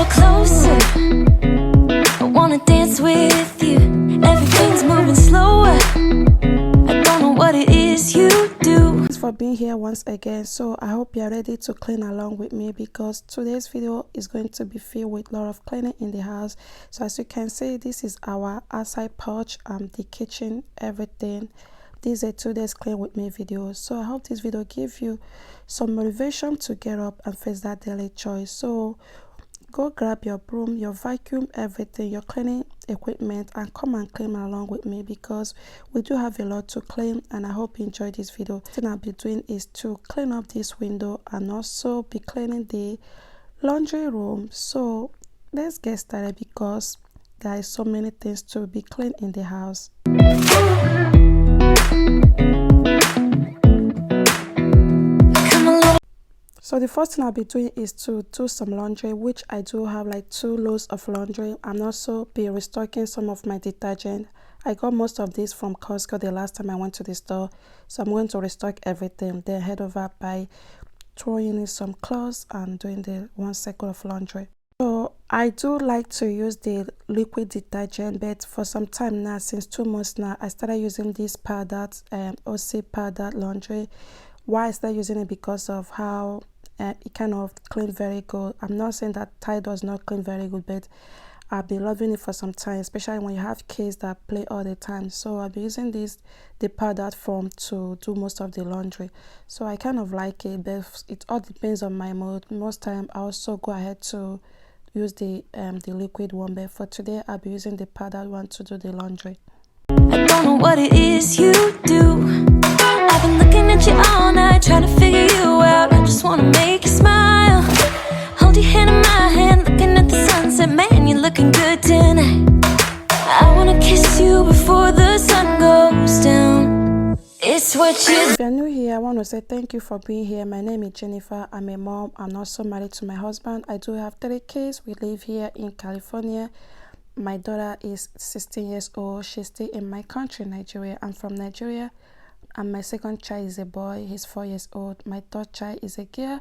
little closer. I wanna dance with you. Everything's moving slower. I don't know what it is you do. Thanks for being here once again. So I hope you're ready to clean along with me, because today's video is going to be filled with a lot of cleaning in the house. So as you can see, this is our outside porch, the kitchen, everything. This is a 2 days clean with me video. So I hope this video gives you some motivation to get up and face that daily chores. So go grab your broom, your vacuum, everything, your cleaning equipment, and come and clean along with me, because we do have a lot to clean. And I hope you enjoy this video. The thing I'll be doing is to clean up this window and also be cleaning the laundry room. So let's get started, because there is so many things to be clean in the house. So the first thing I'll be doing is to do some laundry, which I do have like 2 loads of laundry. I'm also be restocking some of my detergent. I got most of this from Costco the last time I went to the store. So I'm going to restock everything, then head over by throwing in some clothes and doing the 1 cycle of laundry. So I do like to use the liquid detergent, but for some time now, since 2 months now, I started using this powdered OC powdered laundry. Why I started using it? Because of how it kind of clean very good. I'm not saying that Tide does not clean very good, but I've been loving it for some time, especially when you have kids that play all the time. So I'll be using the powdered form to do most of the laundry. So I kind of like it, but it all depends on my mood. Most time I also go ahead to use the liquid one, but for today I'll be using the powdered one to do the laundry. I don't know what it is you do. I've been looking at you all night, trying to figure you out. I just wanna make you smile. Hold your hand in my hand, looking at the sunset. Man, you're looking good tonight. I wanna kiss you before the sun goes down. It's what you. If you're new here, I want to say thank you for being here. My name is Jennifer. I'm a mom. I'm also married to my husband. I do have 3 kids. We live here in California. My daughter is 16 years old. She's still in my country, Nigeria. I'm from Nigeria. And my second child is a boy. He's 4 years old. My third child is a girl.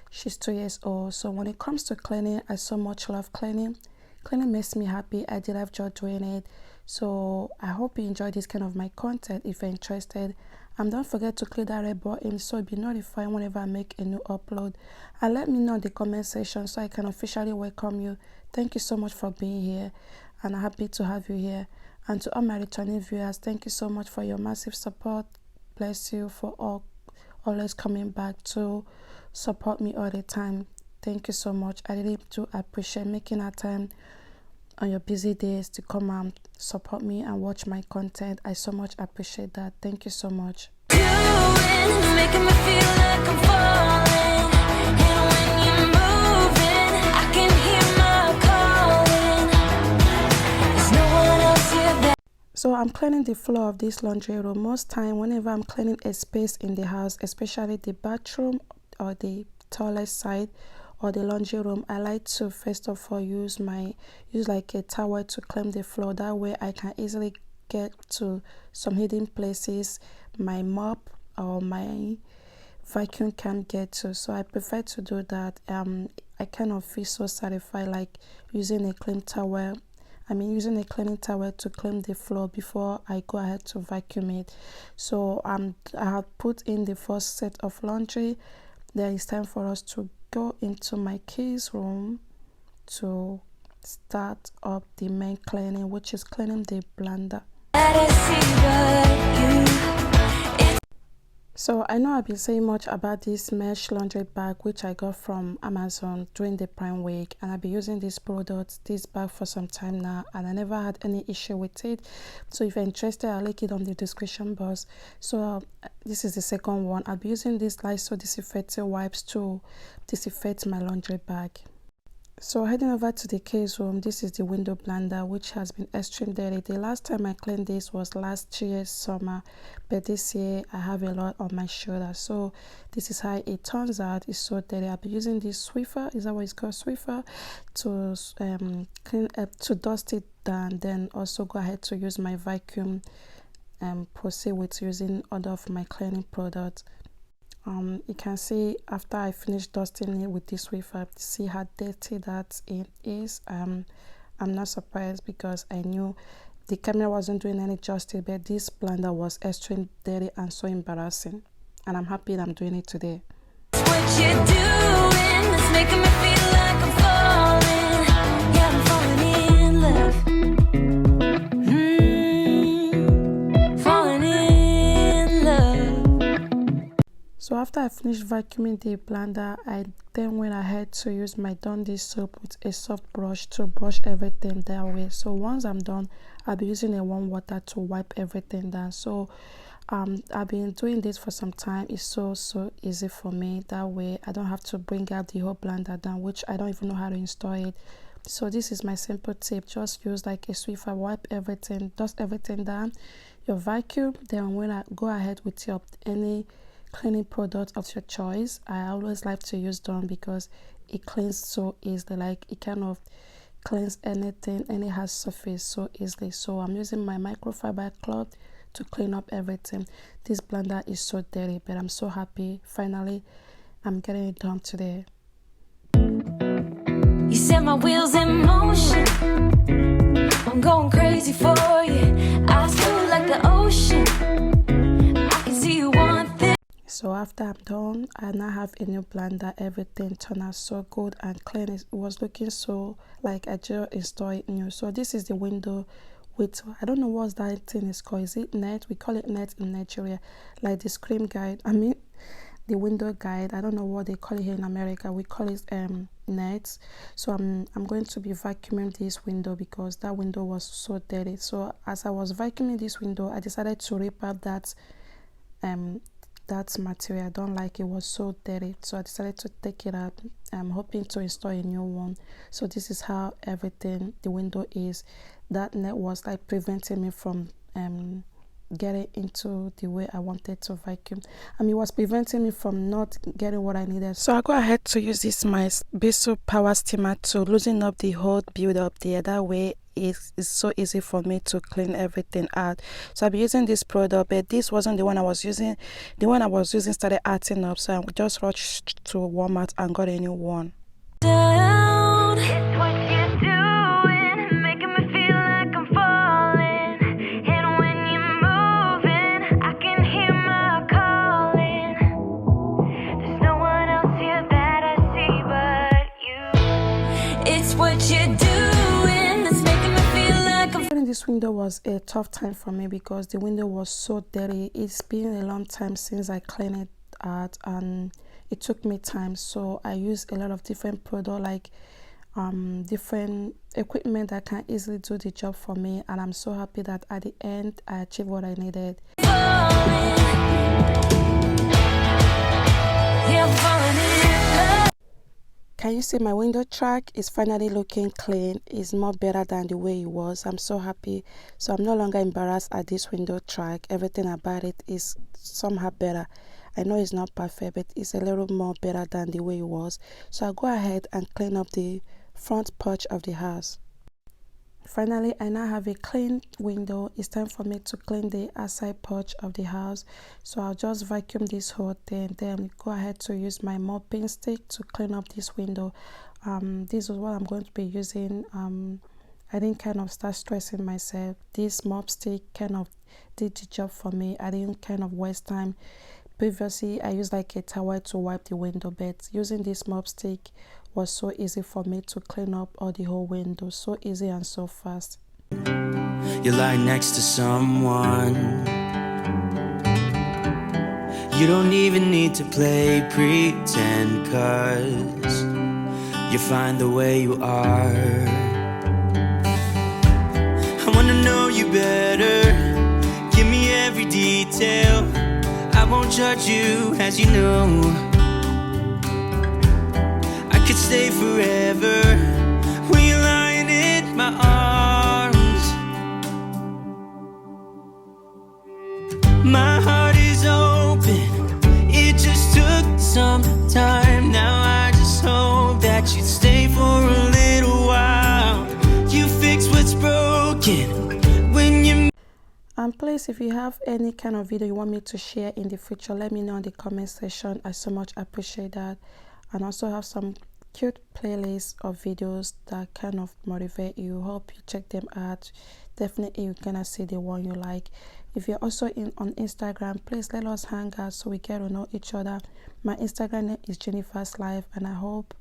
She's 2 years old. So when it comes to cleaning, I so much love cleaning. Cleaning makes me happy. I did have joy doing it. So I hope you enjoy this kind of my content. If you're interested, and don't forget to click that red button so you'll be notified whenever I make a new upload. And let me know in the comment section so I can officially welcome you. Thank you so much for being here, and I'm happy to have you here. And to all my returning viewers, thank you so much for your massive support. Bless you for always coming back to support me all the time. Thank you so much. I really do appreciate making our time on your busy days to come and support me and watch my content. I so much appreciate that. Thank you so much. Making me feel like I'm falling. And when you're moving, I can hear my calling. There's no one else here. So I'm cleaning the floor of this laundry room. Most time whenever I'm cleaning a space in the house, especially the bathroom or the toilet side or the laundry room, I like to first of all use like a towel to clean the floor. That way I can easily get to some hidden places my mop or my vacuum can't get to. So I prefer to do that. I kind of feel so satisfied like using a clean towel. Using a cleaning towel to clean the floor before I go ahead to vacuum it. So I have put in the first set of laundry. Then it's time for us to go into my kids' room to start up the main cleaning, which is cleaning the blender. So I know I've been saying much about this mesh laundry bag, which I got from Amazon during the Prime Week, and I've been using this bag for some time now, and I never had any issue with it. So if you're interested, I'll link it on the description box. So this is the second one. I'll be using this Lysol disinfecting wipes to disinfect my laundry bag. So heading over to the kids' room, this is the window blender, which has been extremely dirty. The last time I cleaned this was last year's summer, but this year I have a lot on my shoulder. So this is how it turns out. It's so dirty. I'll be using this Swiffer, is that what it's called, Swiffer, to clean up, to dust it down. Then also go ahead to use my vacuum and proceed with using other of my cleaning products. You can see after I finished dusting it with this Swiffer, see how dirty that it is. I'm not surprised because I knew the camera wasn't doing any justice, but this blender was extremely dirty and so embarrassing, and I'm happy that I'm doing it today. What you're doing is making me feel like I'm falling. Yeah, I'm falling in love. Falling in love. So after I finished vacuuming the blender, I then went ahead to use my Dundee soap with a soft brush to brush everything that way. So once I'm done, I'll be using a warm water to wipe everything down. So I've been doing this for some time. It's so easy for me. That way I don't have to bring out the whole blender down, which I don't even know how to install it. So this is my simple tip. Just use like a Swiffer, wipe everything, dust everything down, your vacuum. Then when I go ahead with your any cleaning product of your choice, I always like to use Dawn because it cleans so easily. Like it kind of cleans anything, any hard surface so easily. So I'm using my microfiber cloth to clean up everything. This blender is so dirty, but I'm so happy finally I'm getting it done today. You set my wheels in motion. I'm going crazy for you. Eyes blue like the ocean. I can see you want this. So after I'm done, I now have a new blender. Everything turned out so good and clean. It was looking so like I just installed it new. So this is the window with, I don't know what that thing is called. Is it net? We call it net in Nigeria, like the screen guide. I mean the window guide. I don't know what they call it here in America. We call it net. So I'm going to be vacuuming this window because that window was so dirty. So as I was vacuuming this window, I decided to rip out that material. I don't like it, was so dirty, so I decided to take it out. I'm hoping to install a new one. So this is how everything the window is. That net was like preventing me from getting into the way I wanted to vacuum. I mean, it was preventing me from not getting what I needed. So I go ahead to use this my Bissell power steamer to loosen up the whole build up there. That way it's so easy for me to clean everything out. So I'll be using this product, but this wasn't the one I was using. The one I was using started acting up, so I just rushed to Walmart and got a new one. Down. It's what you're doing, making me feel like I'm falling. And when you're moving, I can hear my calling. There's no one else here that I see but you. It's what you're doing that's making me feel like I'm. Cleaning this window was a tough time for me because the window was so dirty. It's been a long time since I cleaned it out and it took me time. So I used a lot of different products, like different equipment that can easily do the job for me, and I'm so happy that at the end I achieved what I needed. Can you see my window track is finally looking clean? It's more better than the way it was. I'm so happy. So I'm no longer embarrassed at this window track. Everything about it is somehow better. I know it's not perfect, but it's a little more better than the way it was. So I'll go ahead and clean up the front porch of the house. Finally, I now have a clean window. It's time for me to clean the outside porch of the house. So I'll just vacuum this whole thing, then go ahead to use my mopping stick to clean up this window. This is what I'm going to be using. I didn't kind of start stressing myself. This mop stick kind of did the job for me. I didn't kind of waste time. Previously, I used like a towel to wipe the window, but using this mop stick was so easy for me to clean up all the whole window. So easy and so fast. You lie next to someone. You don't even need to play pretend, 'cause you find the way you are. I wanna know you better. Give me every detail. I won't judge you, as you know. I could stay forever when you're lying in my arms. My heart is open. It just took some time. Now I just hope that you stay for a little while. You fix what's broken when you. And please, if you have any kind of video you want me to share in the future, let me know in the comment section. I so much appreciate that. And also have some cute playlists of videos that kind of motivate you. Hope you check them out. Definitely you're gonna see the one you like. If you're also on Instagram, please let us hang out so we get to know each other. My Instagram name is Jennifer's Life, and I hope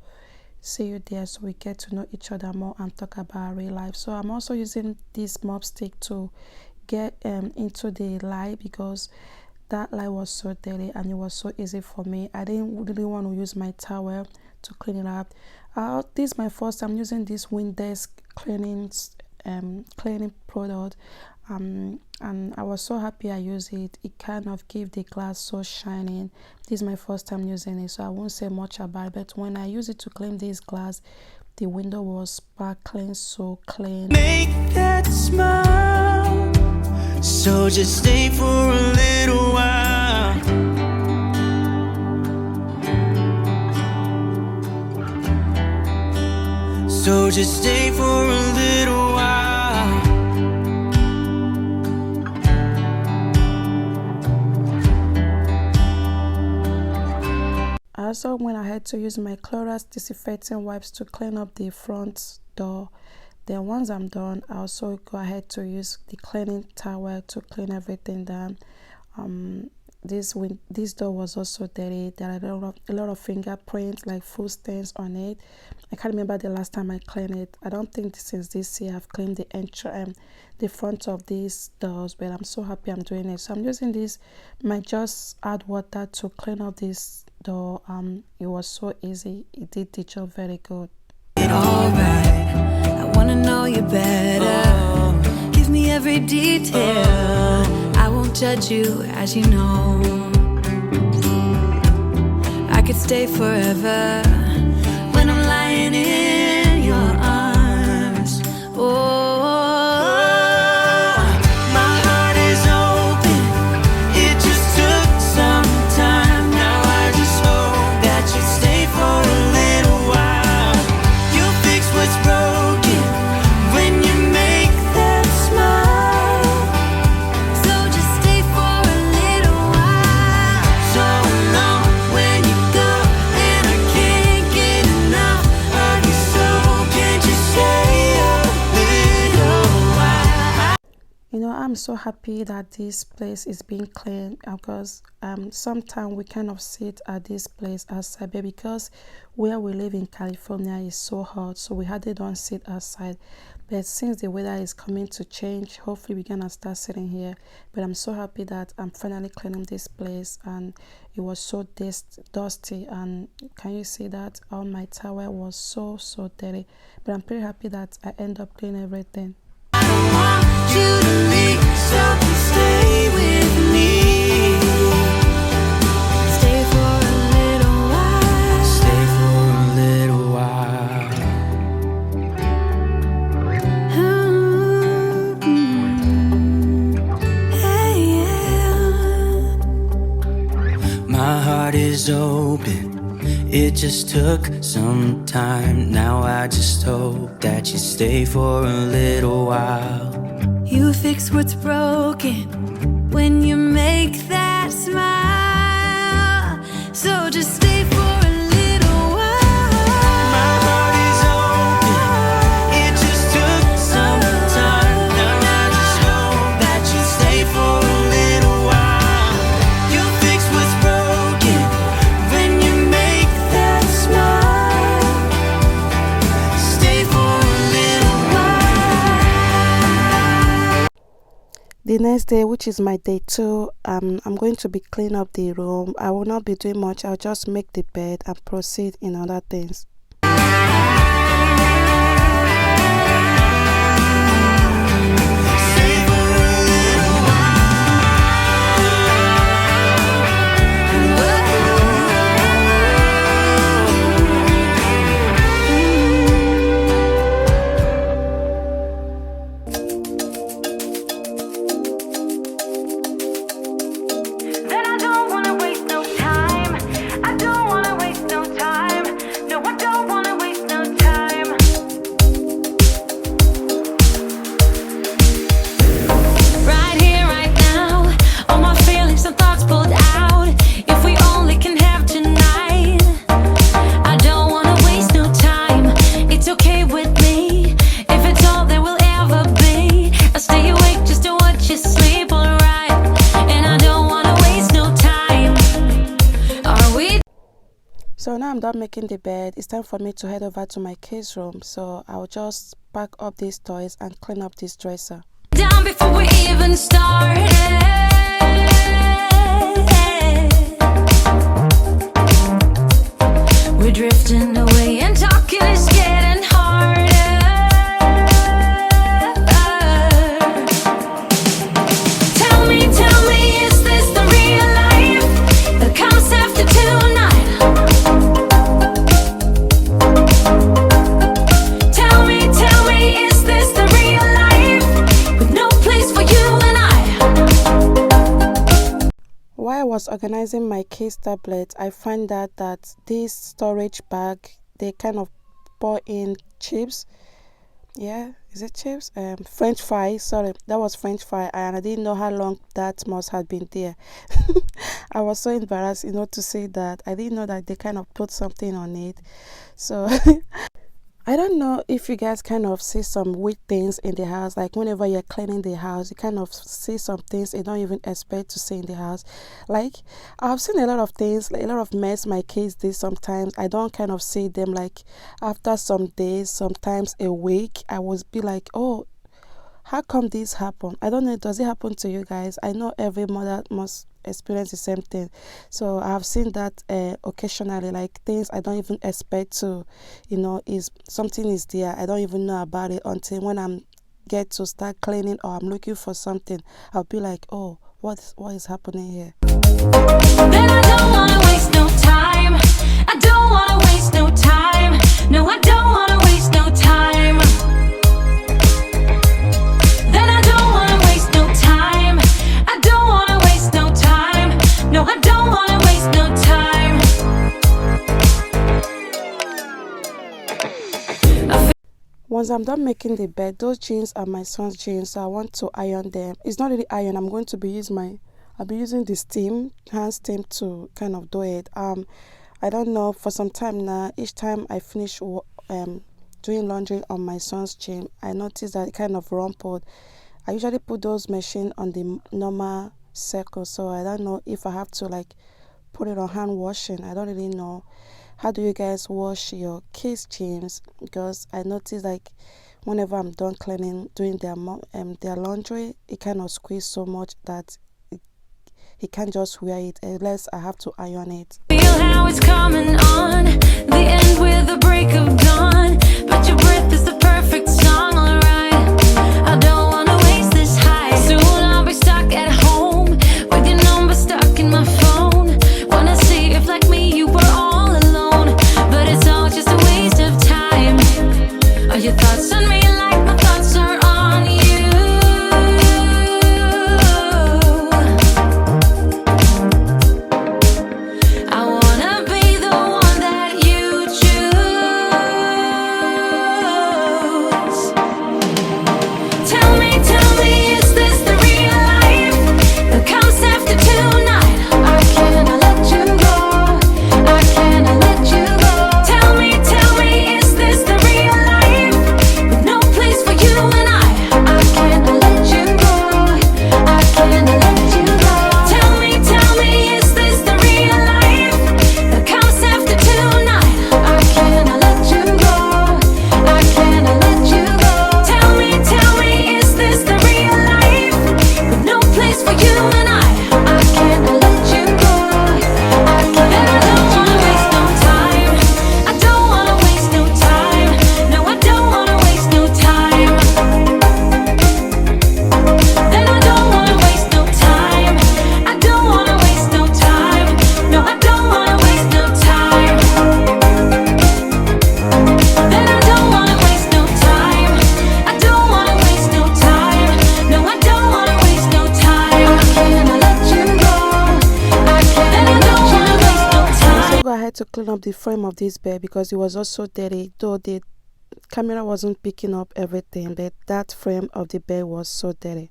see you there so we get to know each other more and talk about real life. So I'm also using this mop stick to get into the light, because that light was so dirty and it was so easy for me. I didn't really want to use my towel to clean it up. This is my first time using this wind desk cleaning product, and I was so happy I used it. It kind of gave the glass so shining. This is my first time using it, so I won't say much about it, but when I use it to clean this glass, the window was sparkling so clean. Make that smile, so just stay for a little while. So just stay for a little while. I also went ahead to use my Clorox disinfecting wipes to clean up the front door. Then once I'm done, I also go ahead to use the cleaning towel to clean everything down. This door was also dirty. There are a lot of fingerprints, like food stains on it. I can't remember the last time I cleaned it. I don't think since this year I've cleaned the front of these doors, but I'm so happy I'm doing it. So I'm using this. Might just add water to clean up this door. It was so easy. It did the job very good. Alright, I wanna know you better. Give me every detail. I won't judge you, as you know. I could stay forever when I'm lying in your arms. Oh, my heart is open. It just took some time. Now I just hope that you stay for a little while. You'll fix what's broken when you make that smile. so just stay for a little while. So long when you go, and I can't get enough of you. So can't you stay a little while? You know, I'm so happy that this place is being cleaned, because sometimes we kind of sit at this place outside, but because where we live in California is so hot, so we hardly don't sit outside. But since the weather is coming to change, hopefully we're gonna start sitting here. But I'm so happy that I'm finally cleaning this place, and it was so dusty, and can you see that all my towel was so dirty. But I'm pretty happy that I end up cleaning everything. You to leave, so stay with me. Stay for a little while. Stay for a little while. Hey, yeah. My heart is open. It just took some time. Now I just hope that you stay for a little while. You fix what's broken when you make that smile. So just stay for a little while. My heart is open. It just took some time. Now I just hope that you stay for a little while. You'll fix what's broken when you make that smile. Stay for a little while. The next day, which is my day 2, I'm going to be cleaning up the room. I will not be doing much. I'll just make the bed and proceed in other things. Stay for a little Then I don't wanna waste no time. I don't wanna waste no time. No, I don't I'm done making the bed, it's time for me to head over to my kids' room. So I'll just pack up these toys and clean up this dresser. Down before we even started. We're drifting away and talking is getting harder. Tell me, is this the real life that comes after tonight? Tell me, is this the real life with no place for you and I? While I was organizing my kids' tablet, I found out that this storage bag, they kind of pour in chips. Yeah, is it chips? French fries. Sorry, that was French fry, and I didn't know how long that must have been there. I was so embarrassed, to say that. I didn't know that they kind of put something on it. So I don't know if you guys kind of see some weird things in the house, like whenever you're cleaning the house, you kind of see some things you don't even expect to see in the house. Like, I've seen a lot of things, like a lot of mess my kids did sometimes. I don't kind of see them like after some days, sometimes a week. I would be like, oh, how come this happened? I don't know, does it happen to you guys? I know every mother must experience the same thing. So I've seen that occasionally, like things I don't even expect to, is something is there. I don't even know about it until when I'm get to start cleaning or I'm looking for something. I'll be like, oh, what is happening here? Then I don't wanna waste no time. I don't wanna waste no time. No, I don't wanna waste no time. Then I don't wanna waste no time. I don't wanna waste no time. No, I don't wanna waste no time. Once I'm done making the bed, those jeans are my son's jeans, so I want to iron them. It's not really iron. I'm going to be I'll be using the hand steam to kind of do it. I don't know, for some time now, each time I finish doing laundry on my son's jean, I notice that it kind of rumpled. I usually put those machine on the normal circle, so I don't know if I have to like put it on hand washing. I don't really know. How do you guys wash your kids' jeans? Because I notice like whenever I'm done cleaning, doing their laundry, it kind of squeeze so much that he can't just wear it unless I have to iron it. Feel how it's coming on, the end with the break of dawn. But your breath is the perfect song, alright. I don't wanna waste this high. Soon I'll be stuck at home with your number stuck in my phone. Wanna see if like me you were all alone, but it's all just a waste of time. Are your thoughts on me like my thoughts are on you? I wanna be the one that you choose. Tell me, is this the real life that comes after tonight? I cannot let you go. I cannot let you go. Tell me, is this the real life with no place for you and I cannot let you go. I cannot let you go. Tell me, is this the real life that comes after tonight? I cannot let you go. I cannot let you go. Tell me, is this the real life with no place for you and I cannot let you go. I don't wanna waste no time. I don't wanna waste no time. No, I don't wanna waste no time. Then I don't wanna waste no time. I don't wanna waste no time. No, I don't wanna waste no time. Then I don't wanna waste no time. I don't wanna waste no time. No, I don't wanna waste no time. I cannot let you go. I cannot let you go. So go ahead to clean up the frame of this bed because it was also dirty, though the camera wasn't picking up everything, but that frame of the bed was so dirty.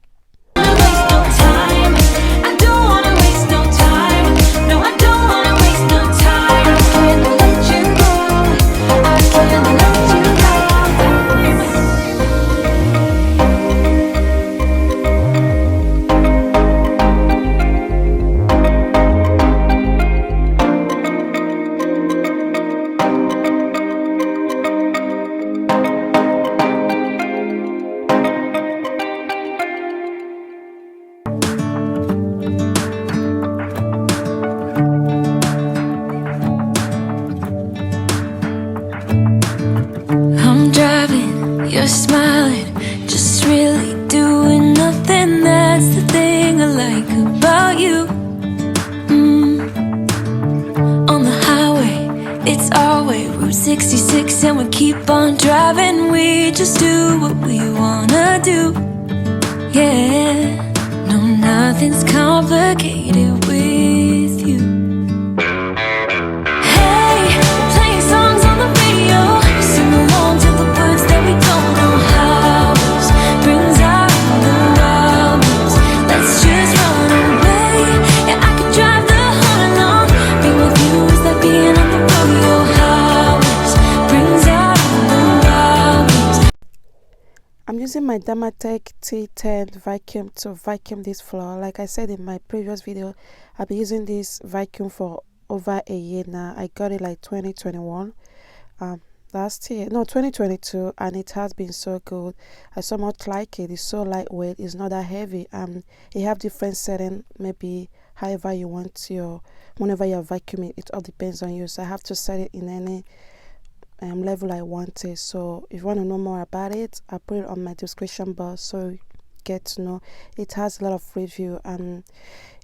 I don't wanna waste no time. No, I don't wanna waste no time. I cannot let you go. I cannot let you go. just smiling, just really doing nothing. That's the thing I like about you. On the highway, it's our way, Route 66, and we keep on driving. We just do what we wanna do. Yeah, no, nothing's complicated with you. Hey, playing songs on the radio, sing along to the words that we don't know how. Brings out the wild ones. Let's just run away. Yeah, I could drive the whole along. Being with you is like being on the rodeo highways. Brings out the wild ones. I'm using my Damatec T10 vacuum to vacuum this floor. Like I said in my previous video, I've been using this vacuum for over a year now. I got it like 2021, last year, no, 2022, and it has been so good. I so much like it. It's so lightweight, it's not that heavy. You have different setting, maybe however you want your, whenever you're vacuuming, it all depends on you. So I have to set it in any level I want it. So if you want to know more about it, I'll put it on my description box so you get to know. It has a lot of review and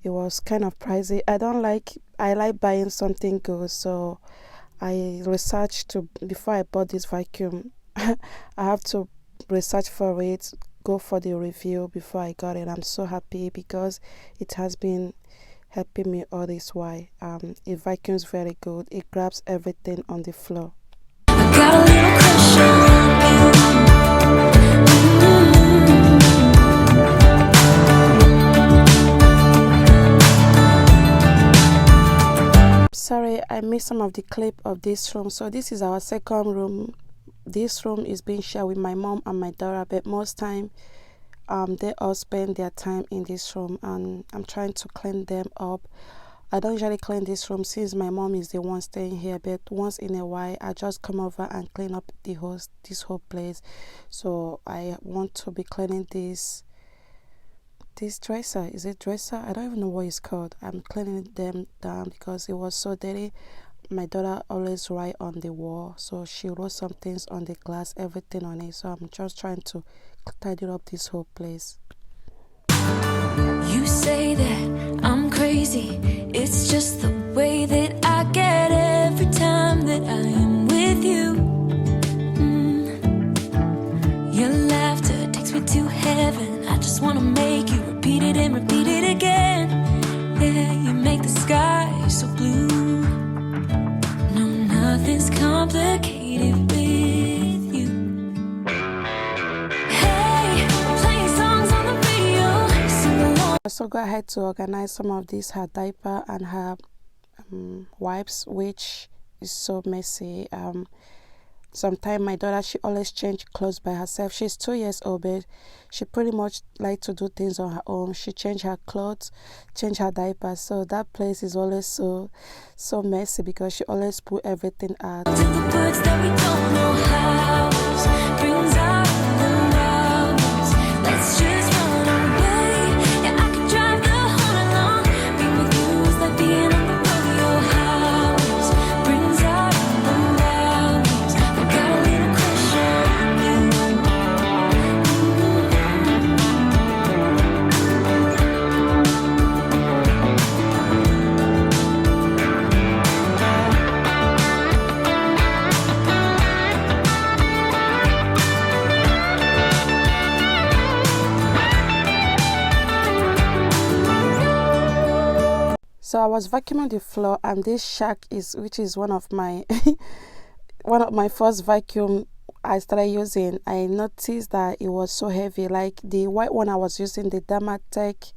it was kind of pricey. I like buying something good, so I researched to, before I bought this vacuum, I have to research for it, go for the review before I got it. I'm so happy because it has been helping me all this while. It vacuums very good. It grabs everything on the floor. Got a little crush on you. Sorry, I missed some of the clip of this room. So this is our second room. This room is being shared with my mom and my daughter, but most time they all spend their time in this room, and I'm trying to clean them up. I don't usually clean this room since my mom is the one staying here, but once in a while I just come over and clean up this whole place. So I want to be cleaning this dresser. Is it dresser? I don't even know what it's called. I'm cleaning them down because it was so dirty. My daughter always write on the wall, so she wrote some things on the glass, everything on it. So I'm just trying to tidy up this whole place. You say that I'm crazy, it's just the way that I get every time that I am with you. Your laughter takes me to heaven. I just wanna make you repeat it and repeat it again. Yeah, you make the sky so blue. No, nothing's complicated with you. Hey, playing songs on the radio, sing along. I also go ahead to organize some of these, her diaper and her wipes, which is so messy. Sometimes my daughter, she always change clothes by herself. She's 2 years old, but she pretty much like to do things on her own. She change her clothes, change her diapers. So that place is always so messy because she always put everything out. To the words that we don't know how brings out the wild ones. Let's just run away. Yeah, I could drive the whole along. Being with you is like being on the rodeo highways. Brings out the wild ones. I got a little crush on you. So I was vacuuming the floor, and this shark which is one of my first vacuum I started using. I noticed that it was so heavy. Like the white one I was using, the Damatec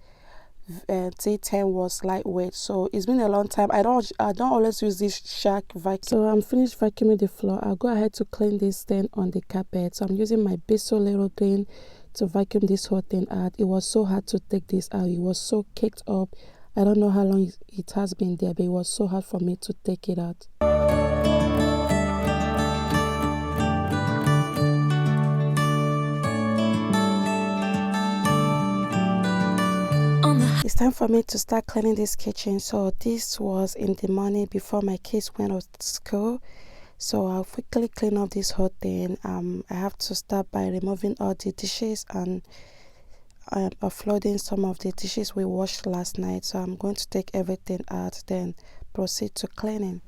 T10 was lightweight. So it's been a long time. I don't always use this shark vacuum. So I'm finished vacuuming the floor. I'll go ahead to clean this thing on the carpet. So I'm using my Bissell little thing to vacuum this whole thing out. It was so hard to take this out. It was so caked up. I don't know how long it has been there, but it was so hard for me to take it out. It's time for me to start cleaning this kitchen. So this was in the morning before my kids went to school. So I'll quickly clean up this whole thing. I have to start by removing all the dishes and offloading some of the dishes we washed last night. So I'm going to take everything out, then proceed to cleaning.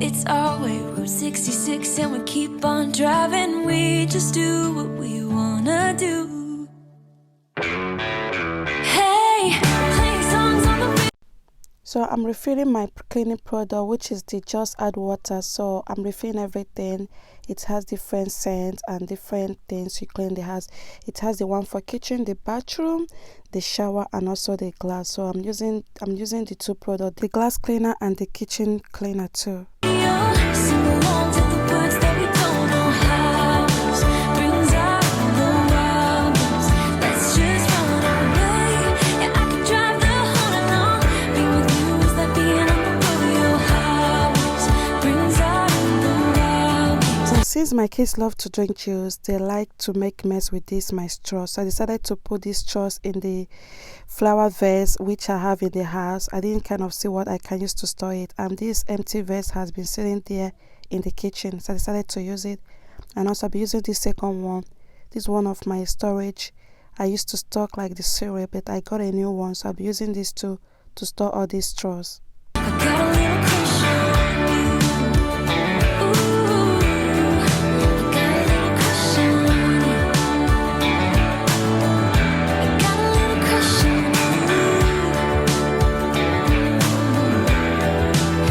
It's our way, Route 66, and we keep on driving. We just do what we wanna do. Hey, playing songs on the radio. So I'm refilling my cleaning product, which is the Just Add Water. So I'm refilling everything. It has different scents and different things you clean the house. It has the one for kitchen, the bathroom, the shower, and also the glass. So I'm using the two products, the glass cleaner and the kitchen cleaner too. Sing along to the words that we don't know how. Brings out the wildness. Let's just run away. Yeah, I could drive the whole night long. Being with you is like being on the rodeo highways. Brings out the wildness. So since my kids love to drink juice, they like to make mess with my straw. So I decided to put these straws in the flower vase which I have in the house. I didn't kind of see what I can use to store it, and this empty vase has been sitting there in the kitchen, so I decided to use it. And also I'll be using this second one. This is one of my storage. I used to stock like the cereal, but I got a new one, so I'll be using this to store all these straws. I got a little crush on you. Ooh, I got a little crush on you.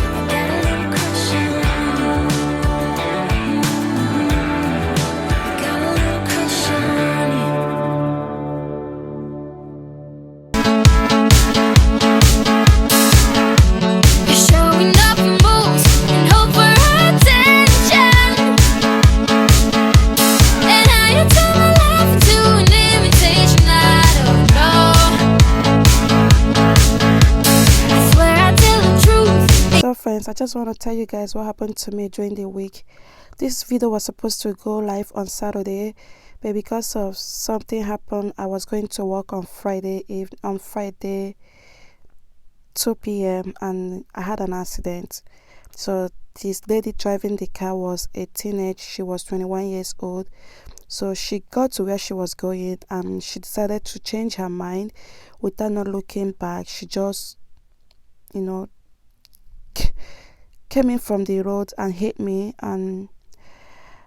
I got a little crush on you. I got a little crush on you. I got a little crush on you. You're showing up your moves and hope for attention. And how you turn my life into an invitation, I don't know. I swear I tell the truth. So friends, I just want to tell you guys what happened to me during the week. This video was supposed to go live on Saturday, but because of something happened, I was going to work on Friday 2 p.m. and I had an accident. So this lady driving the car was a teenage. She was 21 years old. So she got to where she was going and she decided to change her mind without not looking back. She just, came in from the road and hit me, and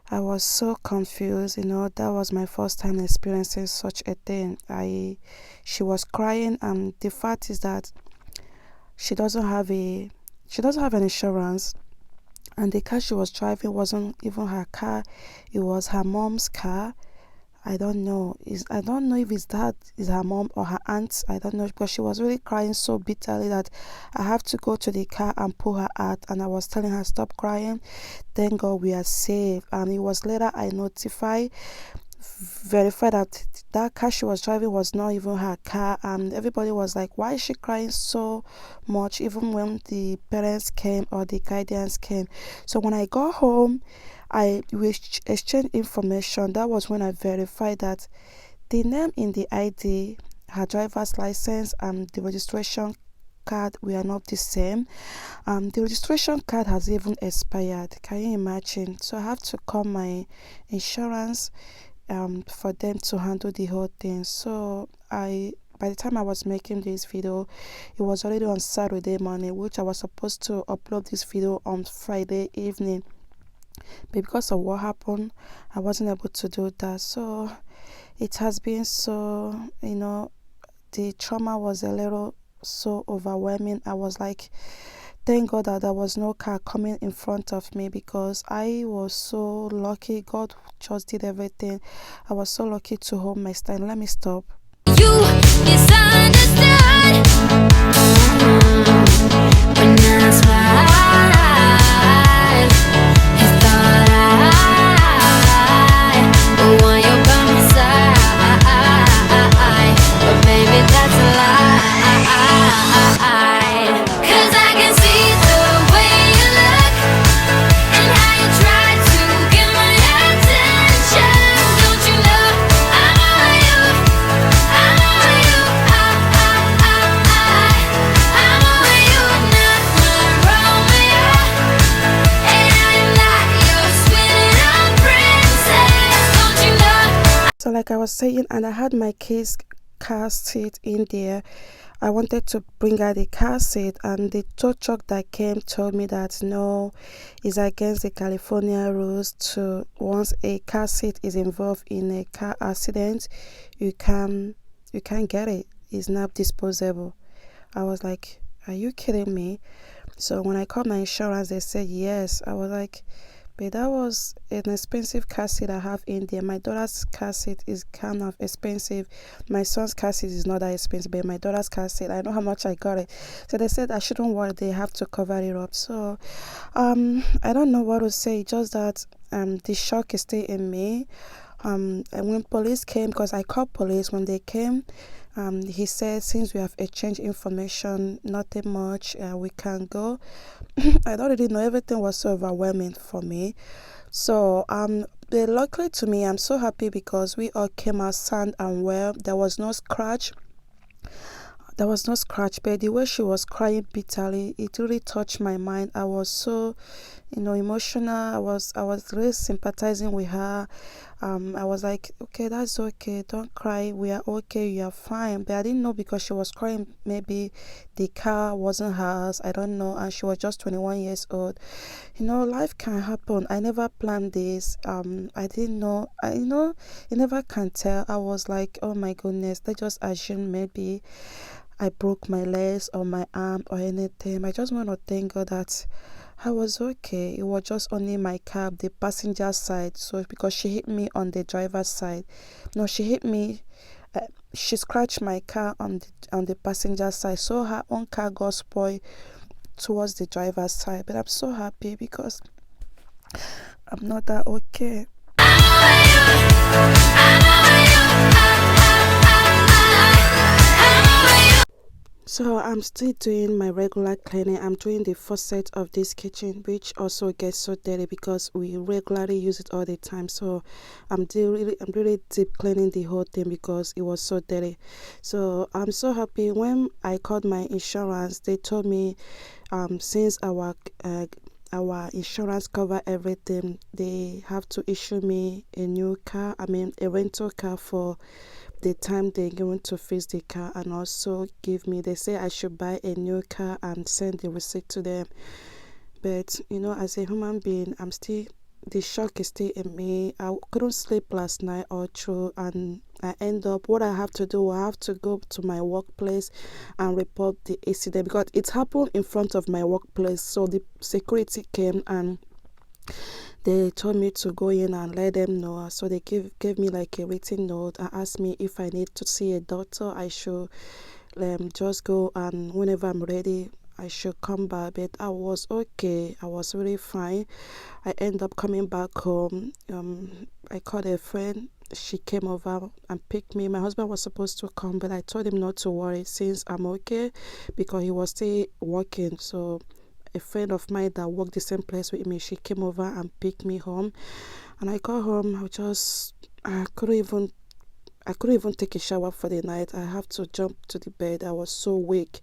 I was so confused. That was my first time experiencing such a thing. She was crying, and the fact is that she doesn't have an insurance, and the car she was driving wasn't even her car. It was her mom's car. I don't know if that is her mom or her aunt. I don't know, because she was really crying so bitterly that I have to go to the car and pull her out, and I was telling her stop crying. Thank God we are safe. And it was later I verified that car she was driving was not even her car, and everybody was like, why is she crying so much, even when the parents came or the guardians came. So when I got home, we exchanged information. That was when I verified that the name in the ID, her driver's license, and the registration card were not the same. The registration card has even expired. Can you imagine? So I have to call my insurance for them to handle the whole thing. So by the time I was making this video, it was already on Saturday morning, which I was supposed to upload this video on Friday evening. But because of what happened, I wasn't able to do that. So it has been so, the trauma was a little so overwhelming. I was like, thank God that there was no car coming in front of me, because I was so lucky. God just did everything. I was so lucky to hold my stand. Let me stop. You misunderstood when I smiled. You thought I want you by my side, but maybe that's a lie. 'Cause I can see the way you look and how you try to get my attention. Don't you know I'm all you? I'm all you. like I was saying, and I had my kids car seat in there. I wanted to bring out the car seat, and the tow truck that came told me that no, it's against the California rules to, once a car seat is involved in a car accident, you can't get it. It's not disposable. I was like, are you kidding me? So when I called my insurance, they said yes. I was like, but that was an expensive car seat I have in there. My daughter's car seat is kind of expensive. My son's car seat is not that expensive, but my daughter's car seat, I know how much I got it. So they said I shouldn't worry, they have to cover it up. So I don't know what to say, just that the shock is still in me. And when police came, because I called police, when they came, he said, since we have exchanged information, nothing much, we can go. I don't really know, everything was so overwhelming for me. So but luckily to me, I'm so happy because we all came out sound and well. There was no scratch, but the way she was crying bitterly, it really touched my mind. I was so, emotional. I was really sympathizing with her. I was like, okay, that's okay, don't cry, we are okay, you are fine. But I didn't know, because she was crying, maybe the car wasn't hers, I don't know, and she was just 21 years old. Life can happen. I never planned this. I didn't know. You never can tell. I was like, oh my goodness, let's just assume maybe I broke my legs or my arm or anything. I just want to thank God that I was okay. It was just only my cab, the passenger side. So because she hit me on the driver's side. No, she hit me. She scratched my car on the passenger side. So her own car got spoiled towards the driver's side. But I'm so happy because I'm not that okay. So I'm still doing my regular cleaning. I'm doing the faucet of this kitchen, which also gets so dirty because we regularly use it all the time. So I'm really deep cleaning the whole thing because it was so dirty. So I'm so happy. When I called my insurance, they told me since our insurance cover everything, they have to issue me a new car, a rental car for the time they're going to fix the car, and also they say I should buy a new car and send the receipt to them. But as a human being, the shock is still in me. I couldn't sleep last night or through, and I end up, what I have to do, I have to go to my workplace and report the incident because it happened in front of my workplace. So the security came and they told me to go in and let them know. So they gave me like a written note and asked me if I need to see a doctor, I should just go, and whenever I'm ready, I should come back. But I was okay. I was really fine. I ended up coming back home. I called a friend. She came over and picked me. My husband was supposed to come, but I told him not to worry since I'm okay, because he was still working. So a friend of mine that worked the same place with me, she came over and picked me home. And I got home. I couldn't even take a shower for the night. I have to jump to the bed. I was so weak.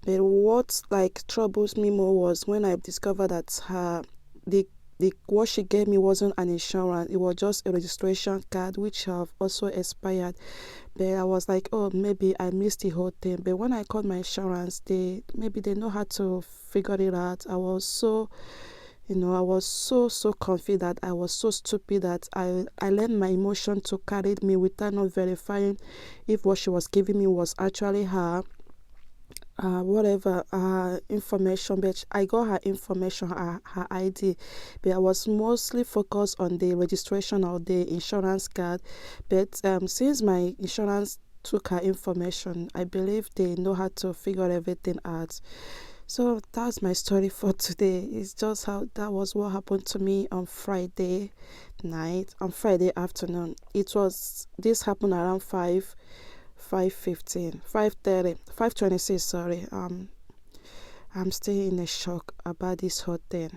But what troubles me more was when I discovered that what she gave me wasn't an insurance. It was just a registration card, which have also expired. But I was like, oh, maybe I missed the whole thing. But when I called my insurance, they know how to figure it out. I was so confused that I was so stupid that I let my emotion to carry me without not verifying if what she was giving me was actually her information. But I got her information, her ID, but I was mostly focused on the registration of the insurance card. But since my insurance took her information, I believe they know how to figure everything out. So that's my story for today. It's just how that was what happened to me on Friday night, on Friday afternoon. This happened around 5:15, 5:30, 5:26, sorry. I'm still in a shock about this whole thing.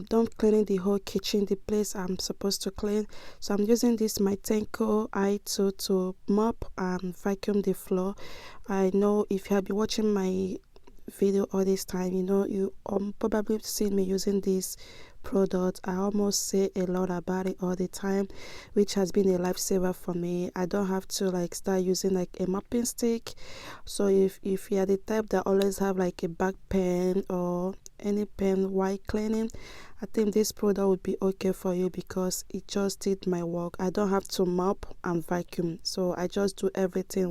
Done cleaning the whole kitchen, the place I'm supposed to clean. So I'm using this my Tenko i2 to mop and vacuum the floor. I know if you have been watching my video all this time. You know, you probably seen me using this product. I almost say a lot about it all the time, which has been a lifesaver for me. I don't have to like start using like a mopping stick. So if you are the type that always have like a back pain or any pain while cleaning, I think this product would be okay for you because it just did my work. I don't have to mop and vacuum, so I just do everything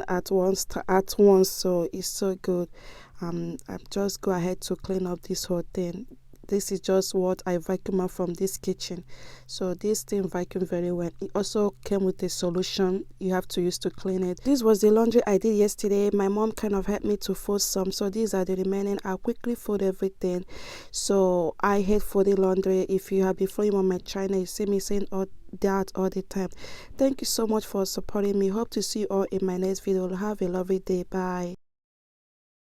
at once, so it's so good. I just go ahead to clean up this whole thing. This is just what I vacuum out from this kitchen, so this thing vacuum very well. It also came with a solution you have to use to clean it. This was the laundry I did yesterday. My mom kind of helped me to fold some, so these are the remaining. I'll quickly fold everything. So I hate folding laundry. If you have been following on my channel, you see me saying that all the time. Thank you so much for supporting me. Hope to see you all in my next video. Have a lovely day. Bye.